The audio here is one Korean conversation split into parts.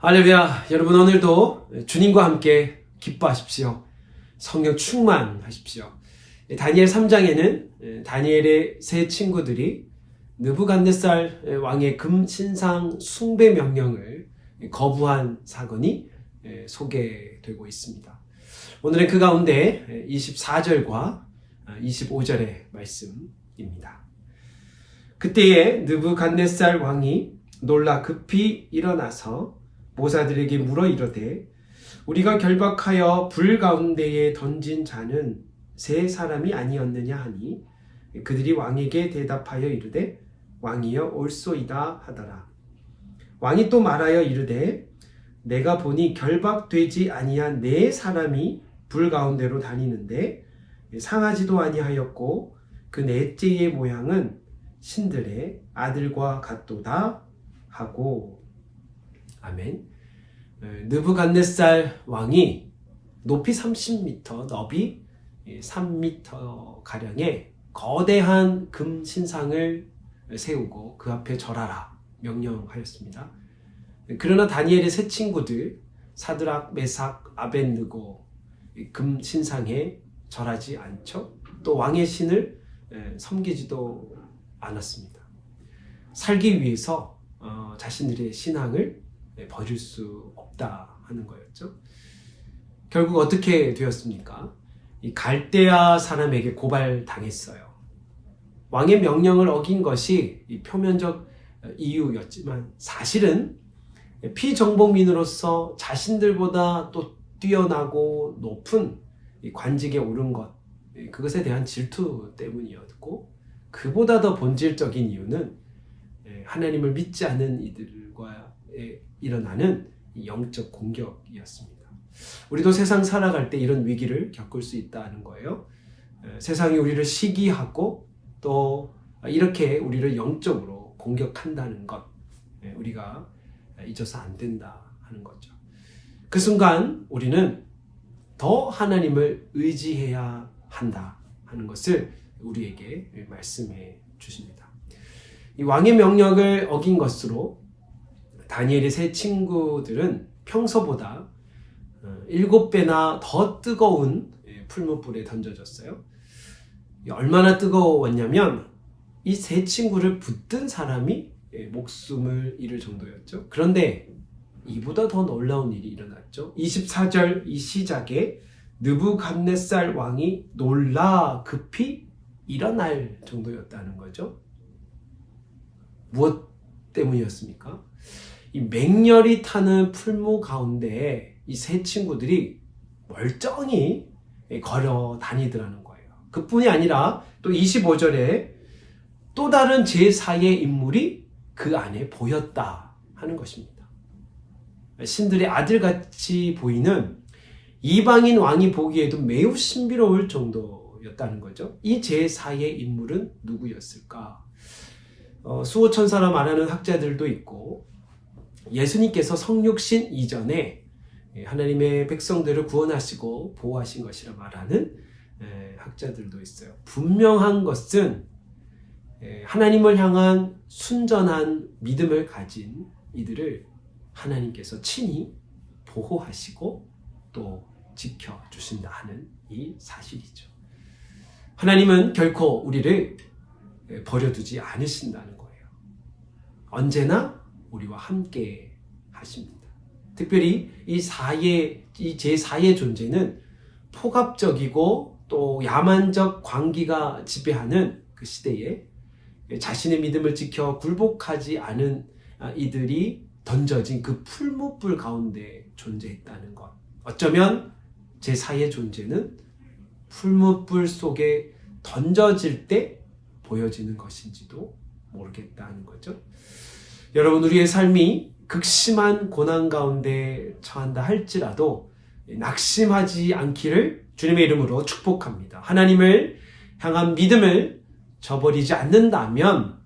할렐루야. 여러분, 오늘도 주님과 함께 기뻐하십시오. 성령 충만하십시오. 다니엘 3장에는 다니엘의 세 친구들이 느부갓네살 왕의 금신상 숭배 명령을 거부한 사건이 소개되고 있습니다. 오늘은 그 가운데 24절과 25절의 말씀입니다. 그때에 느부갓네살 왕이 놀라 급히 일어나서 모사들에게 물어 이르되 우리가 결박하여 불 가운데에 던진 자는 세 사람이 아니었느냐 하니 그들이 왕에게 대답하여 이르되 왕이여 옳소이다 하더라. 왕이 또 말하여 이르되 내가 보니 결박되지 아니한 네 사람이 불 가운데로 다니는데 상하지도 아니하였고 그 넷째의 모양은 신들의 아들과 같도다 하고. 아멘. 느부갓네살 왕이 높이 30m, 너비 3m 가량의 거대한 금 신상을 세우고 그 앞에 절하라 명령하였습니다. 그러나 다니엘의 세 친구들 사드락, 메삭, 아벳느고 금 신상에 절하지 않죠. 또 왕의 신을 섬기지도 않았습니다. 살기 위해서 자신들의 신앙을 버릴 수 없다 하는 거였죠. 결국 어떻게 되었습니까? 이 갈대아 사람에게 고발당했어요. 왕의 명령을 어긴 것이 이 표면적 이유였지만 사실은 피정복민으로서 자신들보다 또 뛰어나고 높은 이 관직에 오른 것, 그것에 대한 질투 때문이었고, 그보다 더 본질적인 이유는 하나님을 믿지 않는 이들과 일어나는 영적 공격이었습니다. 우리도 세상 살아갈 때 이런 위기를 겪을 수 있다는 거예요. 세상이 우리를 시기하고 또 이렇게 우리를 영적으로 공격한다는 것, 우리가 잊어서 안 된다 하는 거죠. 그 순간 우리는 더 하나님을 의지해야 한다 하는 것을 우리에게 말씀해 주십니다. 이 왕의 명령을 어긴 것으로 다니엘의 세 친구들은 평소보다 7배나 더 뜨거운 풀무불에 던져졌어요. 얼마나 뜨거웠냐면 이 세 친구를 붙든 사람이 목숨을 잃을 정도였죠. 그런데 이보다 더 놀라운 일이 일어났죠. 24절 이 시작에 느부갓네살 왕이 놀라 급히 일어날 정도였다는 거죠. 무엇 때문이었습니까? 이 맹렬히 타는 풀무 가운데에 이 세 친구들이 멀쩡히 걸어 다니더라는 거예요. 그뿐이 아니라 또 25절에 또 다른 제4의 인물이 그 안에 보였다 하는 것입니다. 신들의 아들같이 보이는 이방인 왕이 보기에도 매우 신비로울 정도였다는 거죠. 이 제4의 인물은 누구였을까? 수호천사라 말하는 학자들도 있고, 예수님께서 성육신 이전에 하나님의 백성들을 구원하시고 보호하신 것이라 말하는 학자들도 있어요. 분명한 것은 하나님을 향한 순전한 믿음을 가진 이들을 하나님께서 친히 보호하시고 또 지켜주신다 하는 이 사실이죠. 하나님은 결코 우리를 버려두지 않으신다는 거예요. 언제나 우리와 함께 하십니다. 특별히 이 제4의 존재는 폭압적이고 또 야만적 광기가 지배하는 그 시대에 자신의 믿음을 지켜 굴복하지 않은 이들이 던져진 그 풀무불 가운데 존재했다는 것. 어쩌면 제4의 존재는 풀무불 속에 던져질 때 보여지는 것인지도 모르겠다는 거죠. 여러분, 우리의 삶이 극심한 고난 가운데 처한다 할지라도 낙심하지 않기를 주님의 이름으로 축복합니다. 하나님을 향한 믿음을 저버리지 않는다면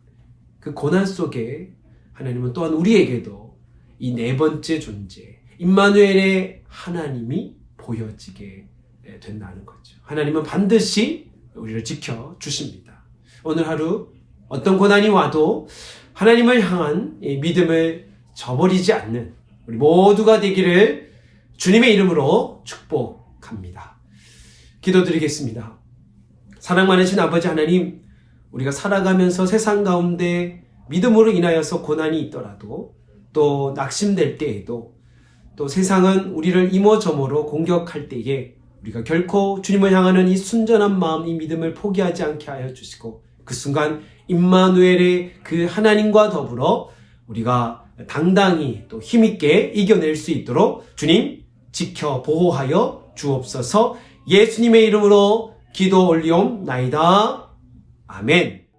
그 고난 속에 하나님은 또한 우리에게도 이 네 번째 존재, 임마누엘의 하나님이 보여지게 된다는 거죠. 하나님은 반드시 우리를 지켜주십니다. 오늘 하루 어떤 고난이 와도 하나님을 향한 믿음을 저버리지 않는 우리 모두가 되기를 주님의 이름으로 축복합니다. 기도드리겠습니다. 사랑 많으신 아버지 하나님, 우리가 살아가면서 세상 가운데 믿음으로 인하여서 고난이 있더라도 또 낙심될 때에도 또 세상은 우리를 이모저모로 공격할 때에 우리가 결코 주님을 향하는 이 순전한 마음, 이 믿음을 포기하지 않게 하여 주시고 그 순간 임마누엘의 그 하나님과 더불어 우리가 당당히 또 힘있게 이겨낼 수 있도록 주님 지켜 보호하여 주옵소서. 예수님의 이름으로 기도 올리옵나이다. 아멘.